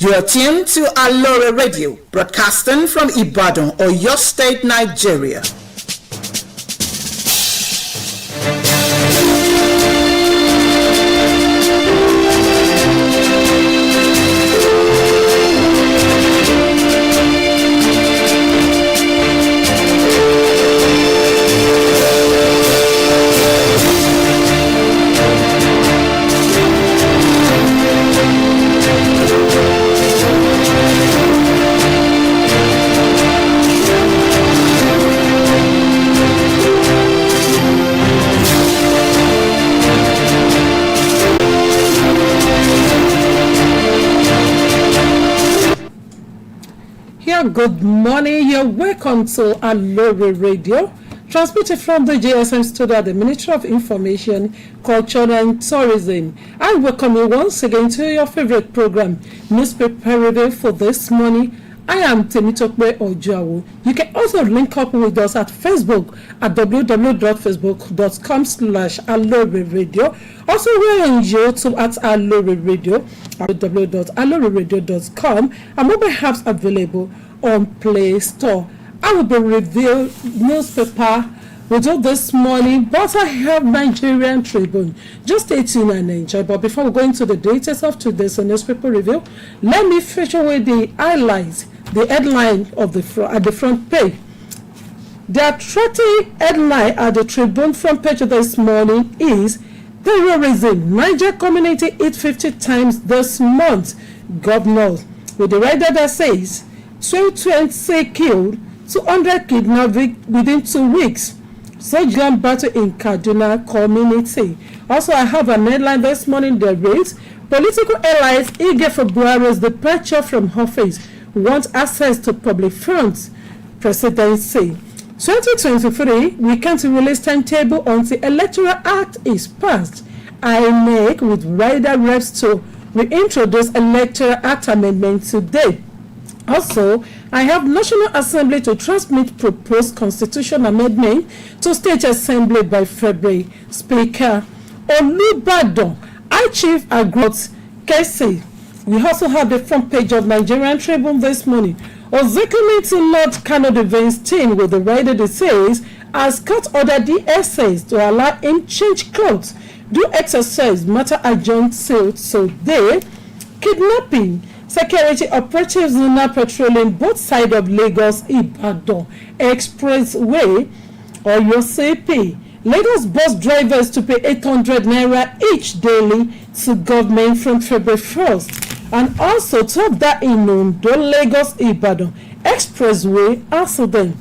You are tuned to Aloore Radio, broadcasting from Ibadan, Oyo State, Nigeria. Good morning, you're welcome to Aloore Radio, transmitted from the GSM studio at the Ministry of Information, Culture and Tourism. I welcome you once again to your favorite program, Newspaper Review for this morning. I am Temitope Ojawo. You can also link up with us at Facebook at www.facebook.com/Aloore Radio. Also, we're on YouTube at Aloore Radio, www.alooreradio.com, and mobile apps available on Play Store. I will be reviewing newspaper with you this morning, but I have Nigerian Tribune. Just stay tuned and enjoy. But before we go into the details of today's newspaper review, let me feature with the highlights, the headline of at the front page. The attractive headline at the Tribune front page this morning is terrorism. Niger community hit 50 times this month. Governor, with the rider that says 220 killed, 200 kidnapped within 2 weeks. Such gun battle in Kaduna community. Also, I have an headline this morning that reads, political allies eager for Buhari's departure from office want access to public funds. Presidency. 2023, we can't release timetable until Electoral Act is passed. INEC with rider reps to reintroduce Electoral Act amendment today. Also, I have National Assembly to transmit proposed constitution amendment to State Assembly by February. Speaker Olubadan, I Chief Agrot Kese. We also have the front page of Nigerian Tribune this morning. Ozekumi to Lord Kano Defense team with the rider that says as court ordered DSS to allow him change clothes, do exercise, matter adjourned sale today. Kidnapping. Security operatives are now patrolling both sides of Lagos Ibadan Expressway or Yosepe. Lagos bus drivers to pay 800 naira each daily to government from February 1st. And also top that in Ondo, Lagos Ibadan expressway accident.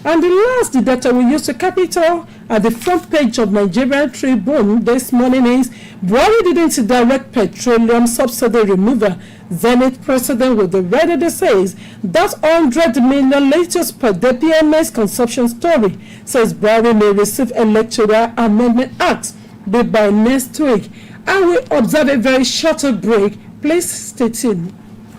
And the last data we use to capital at the front page of Nigerian Tribune this morning is Buhari didn't direct petroleum subsidy remover. Zenith president with the ready says that 100 million liters per day PMS consumption story says Buhari may receive electoral amendment act by next week. And we observe a very short break. Please stay tuned.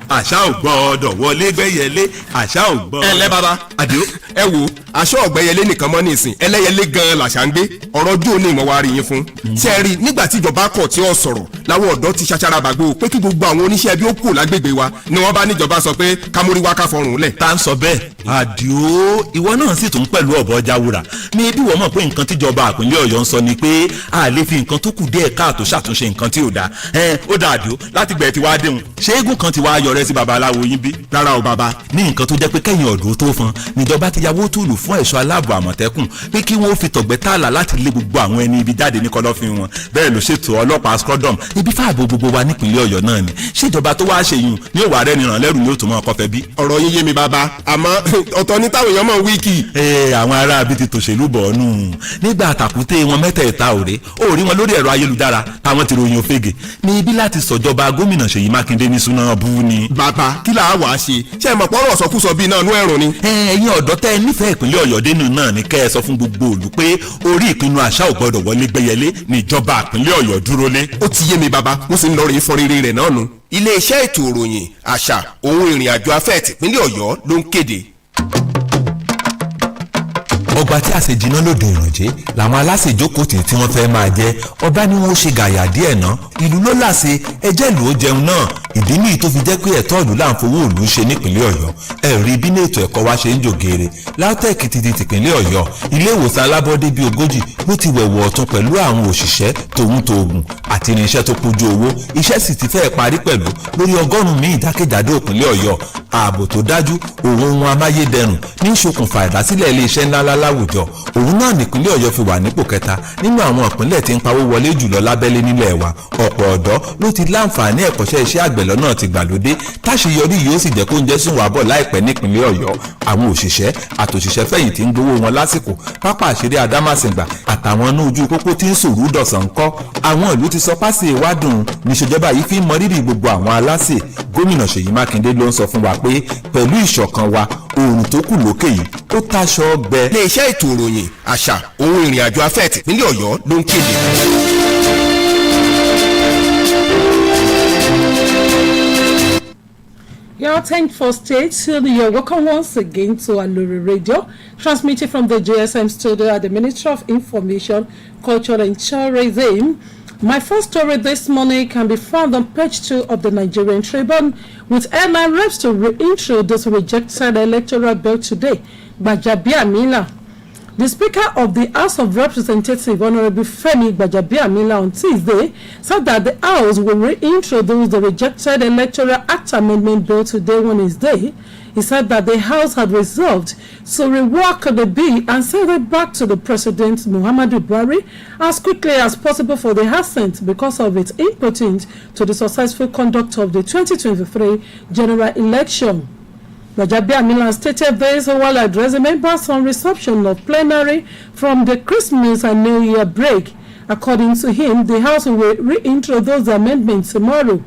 àṣà ò gbọ́dọ̀ wọlé gbẹ́yẹlé àṣà ò gbọ́dọ̀. ẹ ǹlẹ́ bàbá àdìo ẹ wo aṣọ ọ̀gbẹ́yẹlé nìkan mọ́ nísìn ẹlẹ́yẹlé gan-an làṣà ń gbé ọ̀rọ̀ ojú òní ìmọ̀ wa rí yín fún. ṣé ẹ rí nígbà tí ìjọba kọ̀ tí ó sọ̀rọ̀ láwọn ọ̀dọ́ ti ṣaṣara bàgbó pé kí gbogbo àwọn oníṣẹ́ bí ó kù lágbègbè wa ni wọ́n bá níjọba sọ pé kámórí wá ká fọrùn lẹ̀. tá ń sọ bẹ́ẹ̀ àdìo ìwọ náà sì tún pẹ̀lú ọ̀bọ jáwúra ní bí wọ́n mọ̀ pé nǹkan tíjọba àpínlẹ̀ Ọ̀yọ́ ń sọ ni pé a lè fi nǹkan tó kù díẹ̀ káàtó ṣàtúnṣe nǹkan tí ò dáa ó dáa àdìo láti gbẹ̀ tí wàá déhùn ṣé eégún kan ti wá yọrẹ sí babaláwo yín bí. rárá o bàbá. ní nǹkan tó jẹ́ pé kẹ́yìn ọ̀dọ́ tó fọn níjọba ti yàwó tùlù fún ẹ̀ṣọ́ aláàbò àmọ̀tẹ́kùn pé kí wọ́n fi tọ̀gbẹ́ tààlà láti lé gbogbo àwọn ẹni ibi jáde ní kọ̀lọ̀fín wọn bẹ́ẹ̀ ló ṣètò ọlọ́pàá scrodom ibi fáàbò gbogbo wa nípìnlẹ̀ Ọ̀yọ́ náà ni ṣèjọba tó wáá ṣèyún ní òwà rẹ̀ nìràn lẹ́rù ní òtún mọ́ ọkọ̀ fẹ́ bí. ọ̀rọ̀ yín yé mi bàbá àmọ́ ọ̀tọ̀ ní táwọn èèyàn mọ̀ wíìkì. àwọn ará bíi ti tòṣèlú bọ̀ ọ́nù nígbà àtàkùté wọn mẹ́tẹ̀ẹ̀ta òré òrí wọn lórí ẹ̀rọ ayélujára táwọn ti ròyìn òfegè ní ibi láti sọ̀jọba gómìnà Ṣèyí Mákindé ní súná bú ni. bàbá kí làá wàá ṣe ṣé ẹ mọ̀ pọ́nrọ̀ sọkúsọ bíi náà nú ẹ̀rùn ni. ẹ̀yin ọ̀dọ́ tẹ́ ẹ nífẹ̀ẹ́ ìpínlẹ̀ Ọ̀yọ́ dénú náà ni kẹ́ ẹ sọ fún gbogbo òlù pé orí ìpinnu àṣà ò gbọdọ̀ wọlé gbẹ́yẹlé níjọba ìpínlẹ̀ Ọ̀yọ́ dúró lé. ó ti yé mi bàbá mo sì ń lọ rèé fọrẹ́rẹ́ rẹ̀ náà nu. iléeṣẹ́ ètò ìròyìn àṣà òun ìrìn àjò afẹ́ tìpínlẹ̀ Ọ̀yọ́ ló ń kéde. ọgbà tí a ṣe jiná lòdì ìrànjẹ́ làwọn aláṣẹ ìjókòó tí wọ́n fẹ́ máa jẹ ọba ni wọ́n ṣe gàyà díẹ̀ ná ìlú ló láṣẹ ẹjẹ́ ìlú ó jẹun náà ìdí nìyí tó fi jẹ́ pé ẹ̀tọ́ ìlú là ń fowó ìlú ṣe nípìnlẹ̀ Ọ̀yọ́ ẹ̀rí bí ní ètò ẹ̀kọ́ wa ṣe ń jògeere LAUTECH ti di tìpínlẹ̀ Ọ̀yọ́ ilé ìwòsàn alábọ́dé bíi 40 ló ti wẹ̀wọ̀ ọ̀tún pẹ̀lú àwọn òṣìṣẹ́ tòun tòògùn àti irinṣẹ́ tó kójú owó iṣẹ́ sì ti fẹ́ẹ̀ parí pẹ̀lú lórí 100 míì jákèjádò ìpínlẹ̀ Ọ̀yọ́ ààbò tó dájú òun ohun amáyédẹrùn ní ìṣokùnfà ìdásílẹ̀ iléeṣẹ́ ńláńlá láwùjọ òun náà nípínlẹ̀ Ọ̀yọ́ fi wà nípò kẹta nínú àwọn ìpínlẹ̀ tí ń pawó wọlé jùlọ lábẹ́lé nílẹ̀ wa ọ̀pọ̀ ọ̀dọ́ ló ti láǹfààní ẹ̀kọ́ṣẹ́ iṣẹ́ àgbẹ̀ lọ́nà ti gbàlódé táṣeyọrí yóò sì jẹ́ kó ń jẹ́ sùn wà bọ̀ láìpẹ́ nípínlẹ̀ Ọ̀yọ́ àwọn òṣìṣẹ́ àtòṣìṣẹ́ fẹ̀yìntì ń gbowó wọn lásìkò pápá àṣírí Adámàsìngbà àtàwọn inú ojú pópó tí ń sòrú dọ̀sán kọ́ àwọn ìlú ti sọ pásì ìwádùn níṣèjọba yìí fi ń mọrírì gbogbo àwọn aláṣẹ gómìnà Ṣèyí Mákindé ló ń sọ fún wa pé pẹ̀lú ìṣọ̀kan wa oòrùn tó kù lókè yìí ó táṣọ ọgbẹ. iléeṣẹ́ ètò ìròyìn àṣà òun ìrìn àjò afẹ́ tìpínlẹ̀ Ọ̀yọ́ ló ń kéde. Your thank for state. You're welcome once again to Aloore Radio, transmitted from the JSM studio at the Ministry of Information, Culture and Tourism. My first story this morning can be found on page 2 of the Nigerian Tribune, with airline reps to reintroduce rejected electoral bill today by Gbajabiamila. The Speaker of the House of Representatives, Honorable Femi Gbajabiamila, on Tuesday said that the House will reintroduce the rejected Electoral Act Amendment Bill today, Wednesday. He said that the House had resolved to rework the bill and send it back to the President Muhammadu Buhari as quickly as possible for the assent because of its importance to the successful conduct of the 2023 general election. Gbajabiamila stated this while addressing members on resumption of plenary from the Christmas and New Year break. According to him, the House will reintroduce the amendments tomorrow,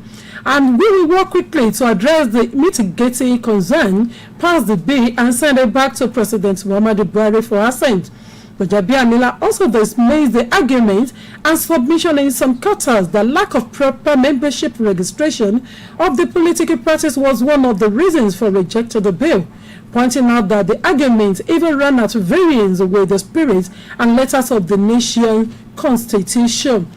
and we will work quickly to address the mitigating concern, pass the bill, and send it back to President Muhammadu Buhari for assent. Gbajabiamila also dismissed the argument and submission in some quarters that lack of proper membership registration of the political parties was one of the reasons for rejecting the bill, pointing out that the argument even ran at variance with the spirit and letters of the nation constitution.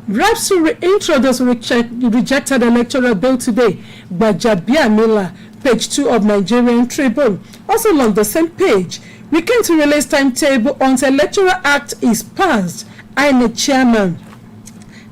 Reps to reintroduce rejected electoral bill today. Gbajabiamila, page 2 of Nigerian Tribune. Also on the same page, we came to release timetable until Electoral Act is passed. INEC chairman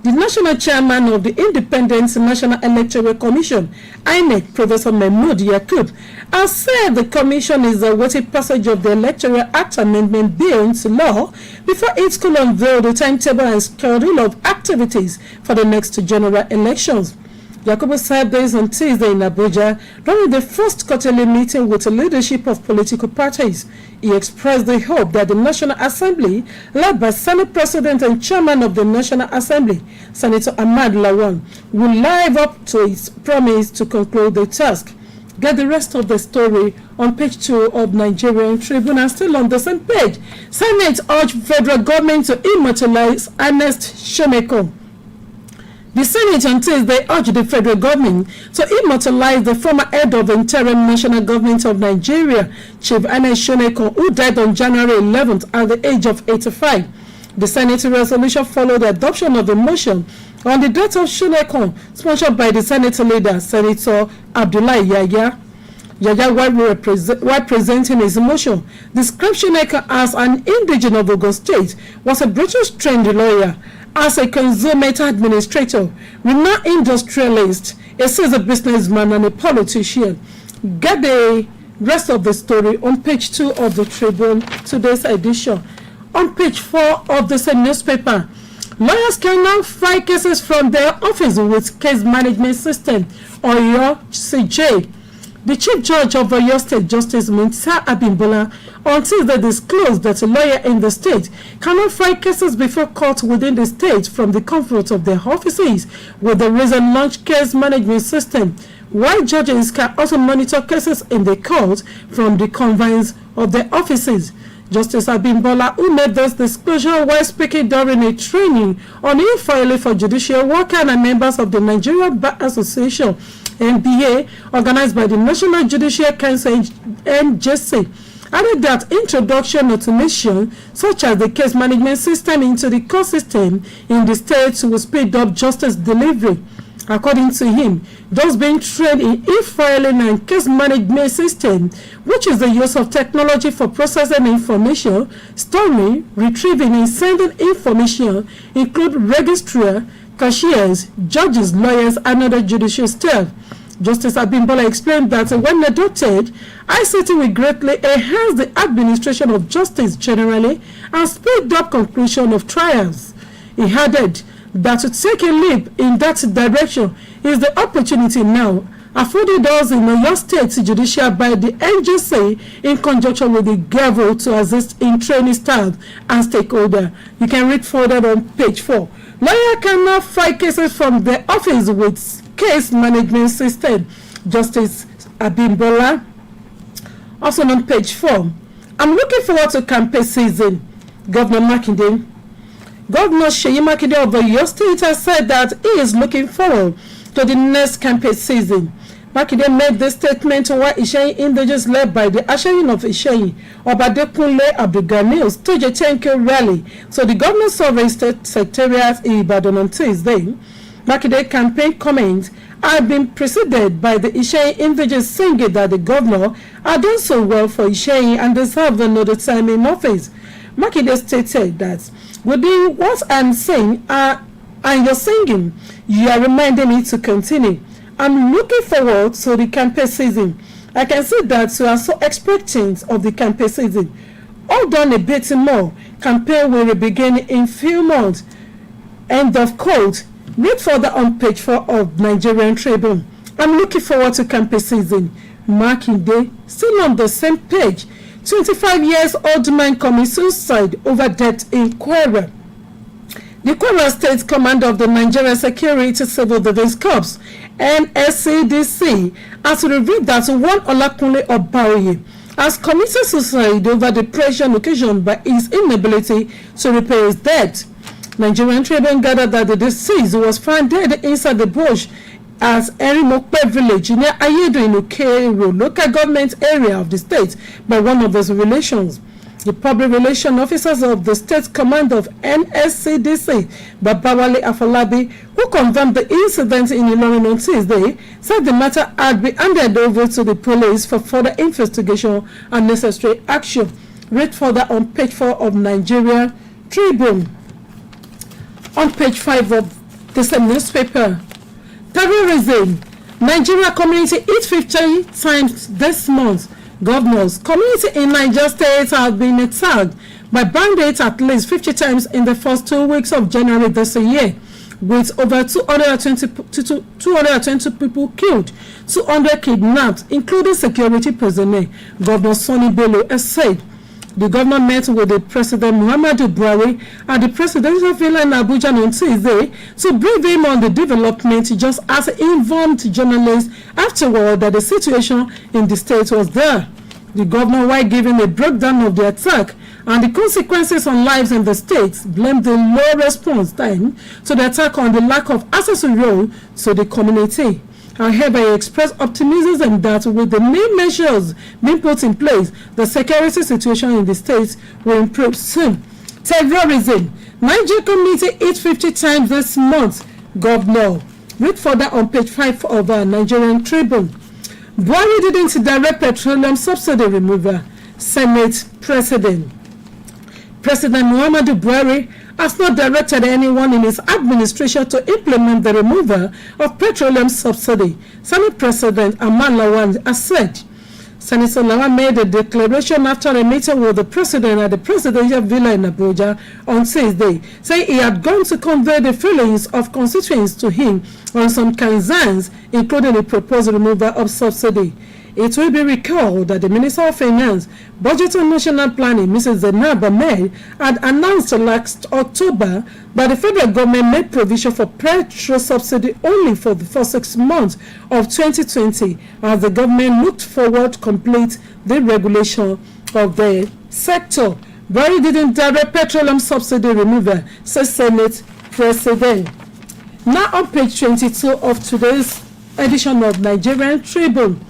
The national chairman of the Independent National Electoral Commission, INEC, Professor Mahmood Yakub, has said the commission is awaiting passage of the Electoral Act Amendment Bill into law before it could unveil the timetable and schedule of activities for the next general elections. Yakubu said this on Tuesday in Abuja during the first quarterly meeting with the leadership of political parties. He expressed the hope that the National Assembly, led by Senate President and Chairman of the National Assembly, Senator Ahmad Lawan, will live up to its promise to conclude the task. Get the rest of the story on page 2 of Nigerian Tribune, and still on the same page. Senate urged federal government to immortalize Ernest Shoneko. The Senate on Tuesday urged the federal government to immortalize the former head of the interim national government of Nigeria, Chief Ernest Shoneko, who died on January 11th at the age of 85. The Senate resolution followed the adoption of a motion on the death of Shoneko, sponsored by the Senate leader, Senator Abdullahi Yahya. While presenting his motion, described Shoneko as an indigene of Ogun State, was a British-trained lawyer, as a consummate administrator, renowned industrialist, a seasoned businessman, and a politician. Get the rest of the story on page 2 of the Tribune, today's edition. On page 4 of the same newspaper, lawyers can now file cases from their office with case management system, Oyo CJ. The Chief Judge of Oyo State, Justice Muntah Abimbola, on Tuesday disclosed that a lawyer in the state cannot file cases before court within the state from the comfort of their offices with the recent launch case management system, while judges can also monitor cases in the court from the confines of their offices. Justice Abimbola, who made this disclosure while speaking during a training on e-filing for judicial workers and members of the Nigerian Bar Association, NBA, organized by the National Judicial Council, NJC, added that introduction automation, such as the case management system into the court system in the states, will speed up justice delivery. According to him, those being trained in e-filing and case management system, which is the use of technology for processing information, storing, retrieving, and sending information, include registrar, cashiers, judges, lawyers, and other judicial staff. Justice Abimbola explained that when adopted, ICT will greatly enhance the administration of justice generally and speed up conclusion of trials. He added that to take a leap in that direction is the opportunity now afforded us in Oyo State Judicial by the NJC in conjunction with the Gavel to assist in training staff and stakeholders. You can read further on page 4. Lawyer can now file cases from the office with case management system. Justice Abimbola. Also on page 4. I'm looking forward to campaign season. Governor Makinde. Governor Seyi Makinde of Oyo State has said that he is looking forward to the next campaign season. Makinde made this statement while Isheyin indigenous led by the Asheyin of Isheyin, Obadekunle Abdulganil, staged a 10K rally to the Governor's Sovereign State Secretariat in Ibadan on Tuesday. Makinde campaign comments have been preceded by the Isheyin indigenous singing that the governor had done so well for Isheyin and deserved another time in office. Makinde stated that within what I'm saying and you're singing, you are reminding me to continue. I'm looking forward to the campaign season. I can see that you are so expectant of the campaign season. Hold on a bit more. Campaign will begin in few months. End of quote. Read further on page 4 of Nigerian Tribune. I'm looking forward to campaign season. Makinde, still on the same page. 25 years old man commits suicide over death in Kwara. The Kwara State Commander of the Nigerian Security Civil Defense Corps, NSCDC, has revealed that one Olakunle Obaoye has committed suicide over depression occasioned by his inability to repay his debt. Nigerian Tribune gathered that the deceased was found dead inside the bush at Erimokpe village near Ayedo in Okero local government area of the state by one of his relations. The public relations officers of the state command of NSCDC, Babawale Afolabi, who confirmed the incident in Ilorin on Tuesday, said the matter had been handed over to the police for further investigation and necessary action. Read further on page 4 of Nigeria Tribune. On page 5 of The same newspaper. Terrorism. Nigeria community hit 50 times this month. Governors. Community in Niger State have been attacked by bandits at least 50 times in the first 2 weeks of January this year, with over 220 people killed, 200 kidnapped, including security personnel. Governor Sonny Bello has said. The governor met with the President Muhammadu Buhari at the presidential villa in Abuja on Tuesday to brief him on the development, just as he informed journalists afterward that the situation in the state was there. The governor, while giving a breakdown of the attack and the consequences on lives in the state, blamed the low response time to the attack on the lack of access to road to the community. However, he expressed optimism that with the new measures being put in place, the security situation in the state will improve soon. Terrorism. Niger community hit 50 times this month. Governor. Read further on page 5 of Nigerian Tribune. Buhari didn't direct petroleum subsidy removal. Senate President. President Muhammadu Buhari has not directed anyone in his administration to implement the removal of petroleum subsidy. Senate President Ahmad Lawan has said. Senator Lawan made a declaration after a meeting with the president at the presidential villa in Abuja on Tuesday, saying he had gone to convey the feelings of constituents to him on some concerns, including the proposed removal of subsidy. It will be recalled that the Minister of Finance, Budget and National Planning, Mrs. Zainab Ahmed, had announced last October that the federal government made provision for petrol subsidy only for the first 6 months of 2020, as the government looked forward to complete the regulation of the sector. Buhari didn't direct petroleum subsidy removal, says Senate President. Now on page 22 of today's edition of Nigerian Tribune.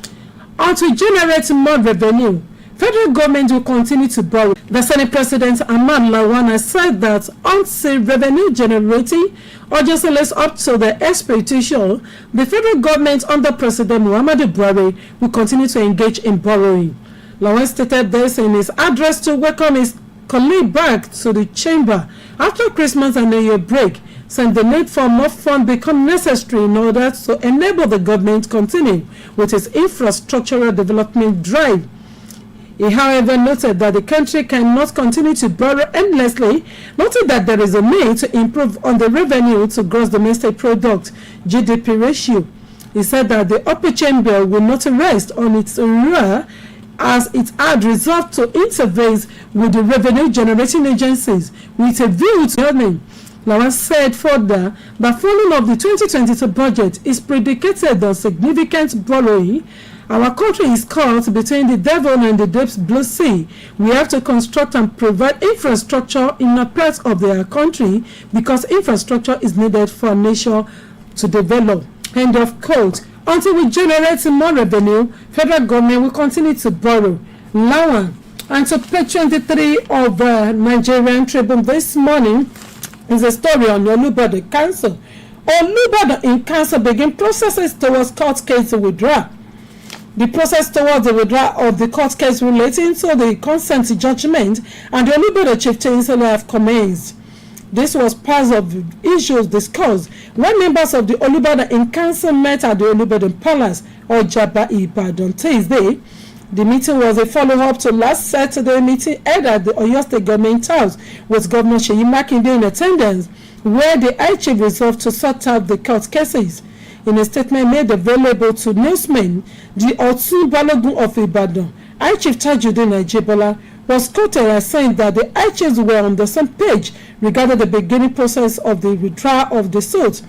And to generate more revenue, federal government will continue to borrow. The Senate President Ahmad Lawan has said that until revenue generating urgency lives up to the expectation, the federal government under President Muhammadu Buhari will continue to engage in borrowing. Lawan stated this in his address to welcome his colleague back to the chamber after Christmas and New Year break, saying the need for more funds become necessary in order to enable the government to continue with its infrastructural development drive. He, however, noted that the country cannot continue to borrow endlessly, noting that there is a need to improve on the revenue to gross domestic product (GDP) ratio. He said that the upper chamber will not rest on its laurels, as it had resolved to intervene with the revenue generating agencies with a view to earning. Lawan said further that funding of the 2022 budget is predicated on significant borrowing. Our country is caught between the Devon and the Deep Blue Sea. We have to construct and provide infrastructure in a part of our country because infrastructure is needed for a nation to develop. End of quote. Until we generate more revenue, federal government will continue to borrow. Lawan. And to page 23 of Nigerian Tribune this morning is a story on Aloore Council. Aloore in Council begin processes towards court case withdrawal. The process towards the withdrawal of the court case relating to the consent judgment and the Aloore chieftains have commenced. This was part of the issues discussed when members of the Aloore in Council met at the Aloore Palace or Jaba Ibadan Tuesday. The meeting was a follow-up to last Saturday meeting held at the Oyo State Government House with Governor Seyi Makinde in attendance, where the High Chief resolved to sort out the court cases. In a statement made available to newsmen, the Otun Balogun of Ibadan, High Chief Tajuddin Ajebola, was quoted as saying that the High Chiefs were on the same page regarding the beginning process of the withdrawal of the suit.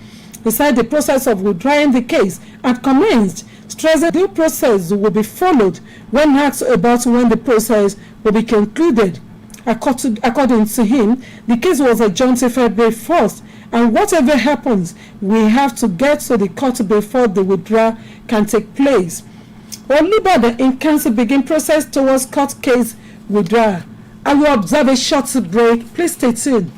Besides, the process of withdrawing the case had commenced, stressing the process will be followed when asked about when the process will be concluded. According to him, the case was adjourned to February 1st, and whatever happens, we have to get to the court before the withdrawal can take place. Aloore in Council begin process towards court case withdrawal. I will observe a short break. Please stay tuned.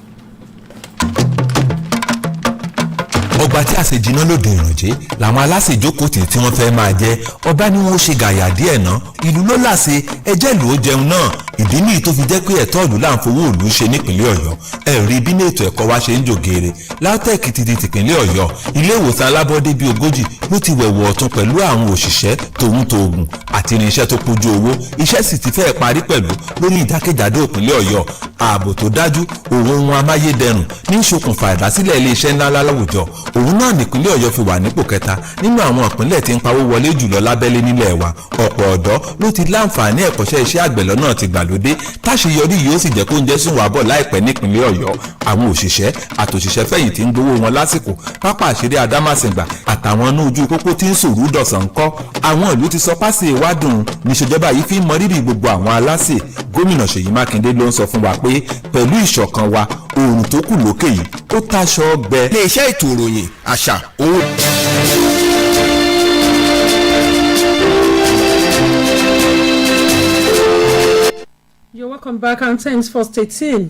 ọgbà tí àṣejìnà lòdì ìrànjẹ làwọn aláṣejòkó tí wọ́n fẹ́ máa jẹ ọba ni wọ́n ṣe gàyà díẹ̀ ná ìlú ló láṣẹ ẹjẹ́ ìlú ó jẹun náà ìdí nìyí tó fi jẹ́ pé ẹ̀tọ́ ìlú là ń fowó ìlú ṣe nípìnlẹ̀ ọ̀yọ́ ẹ̀rí bí ní ètò ẹ̀kọ́ wa ṣe ń jògeere LAUTECH ti di tìpínlẹ̀ ọ̀yọ́ ilé ìwòsàn alábọ́dé bíi 40 ló ti wẹ̀wọ̀ ọ̀tún pẹ̀lú àwọn òṣìṣẹ́ tòun tòògùn àti irinṣẹ́ tó pójú owó iṣẹ́ sì ti fẹ́ẹ̀ parí pẹ̀lú lórí ìjákèjádò ìpínlẹ̀ ọ̀yọ́ ààbò tó dájú ohun amáyédẹrùn ní ìṣokùnfà ìdásílẹ̀ iléeṣẹ́ ńlá láwùjọ òun náà nípínlẹ̀ ọ̀yọ́ fi wà nípò kẹta nínú àwọn ìpínlẹ̀ tí ń pawó wọlé jùlọ lábẹ́lé nílẹ̀ wa ọ̀pọ̀ ọ̀dọ́ ló ti láǹfààní ẹ̀kọ́ṣẹ́ iṣẹ́ àgbẹ̀ lọ́nà ti gbàlódé táṣeyọrí yóò sì jẹ́ kó ń jẹ́ sùn wá bọ̀ láìpẹ́ nípínlẹ̀ ọ̀yọ́ àwọn òṣìṣẹ́ àtòṣìṣẹ́ fẹ̀yìntì ń gbowó wọn lásìkò pápá àṣírí adámàsìngbà àtàwọn inú ojú pópó tí ń sòrú dọ̀sán ń kọ́ àwọn ìlú ti sọ pásì ìwádùn níṣèjọba yìí fi ń mọrírì gbogbo àwọn aláṣẹ gómìnà Ṣèyí Mákindé ló ń sọ fún wa pé pẹ̀lú ìṣọ̀kan wa oòrùn tó kù lókè yìí ó táṣọ ọgbẹ. iléeṣẹ́ ètò ìròyìn àṣà òun. You're welcome back and thanks for staying.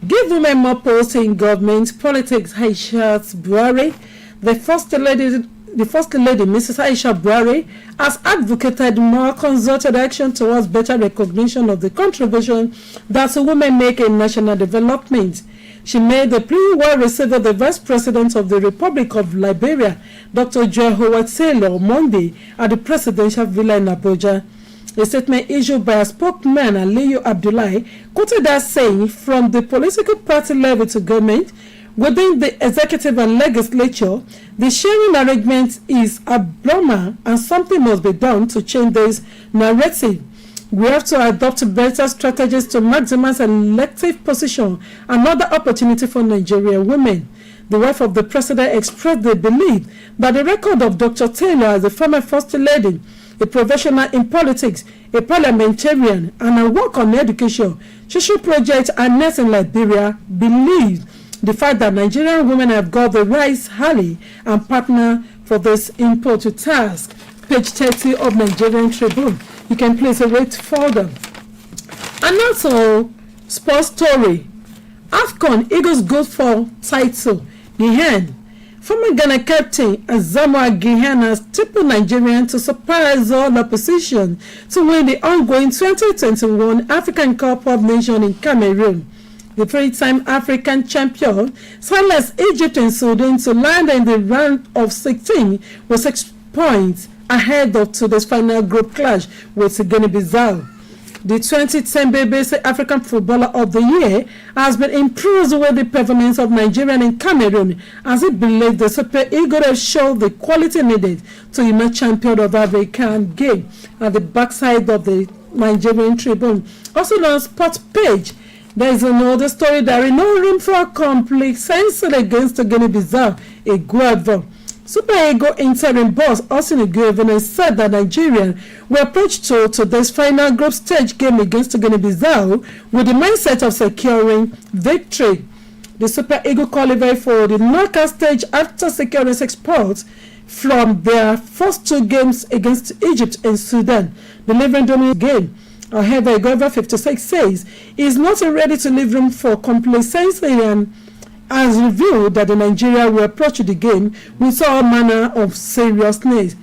Give women more posts in government politics. Aisha Buhari, the first lady, Mrs. Aisha Buhari, has advocated more concerted action towards better recognition of the contribution that women make in national development. She made the plea well received by the Vice President of the Republic of Liberia, Dr. Joe Howard Taylor, on Monday at the Presidential Villa in Abuja. A statement issued by a spokesman, Aliyu Abdullahi, quoted as saying, from the political party level to government, within the executive and legislature, the sharing arrangement is abnormal and something must be done to change this narrative. We have to adopt better strategies to maximize elective position and other opportunity for Nigerian women. The wife of the president expressed the belief that the record of Dr. Taylor as a former First Lady, a professional in politics, a parliamentarian, and a work on education, social projects, and nurse in Liberia, believes the fact that Nigerian women have got the right ally and partner for this important task. Page 30 of Nigerian Tribune. You can please read further. And also, sports story. AFCON Eagles go for title. Gihane. Former Ghana captain Asamoah Gyan has tripled Nigerian to surprise all opposition to win the ongoing 2021 African Cup of Nations in Cameroon. The three-time African champion silenced Egypt and Sudan to land in the round of 16 with 6 points ahead of today's final group clash with Guinea-Bissau. The 2010 BBC African Footballer of the Year has been impressed with the performance of Nigeria and Cameroon as it believes the Super Eagles have shown the quality needed to emerge champion of African game. At the backside of the Nigerian Tribune, also on sports page, there is another story. There is no room for complacency against Guinea-Bissau, a Guadva. Super Eagles interim boss Austin Eguavoen said that Nigerians will approach to this final group stage game against Guinea-Bissau with the mindset of securing victory. The Super Eagles qualified for the knockout stage after securing 6 points from their first 2 games against Egypt and Sudan, delivering dominant game. However, Eguavoen 56 says he is not ready to leave room for complacency and has revealed that the Nigeria will approach the game with all manner of seriousness.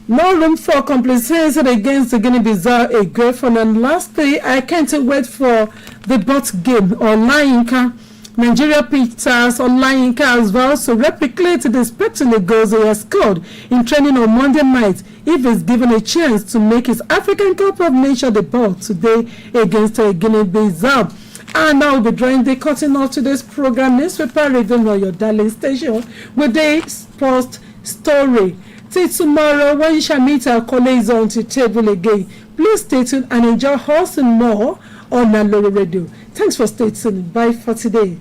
No room for complacency against the Guinea-Bissau Eguavoen. And lastly, I can't wait for the both game online. Nigeria Pictures online as well to replicate the spectacular goals he has scored in training on Monday night if he's given a chance to make his African Cup of Nations debut today against Guinea-Bissau. And I will be drawing the curtain off today's program. Newspaper reading on your darling station with the sports story. Till tomorrow when you shall meet our colleagues on the table again. Please stay tuned and enjoy us and more on Aloore Radio. Thanks for staying tuned. Bye for today.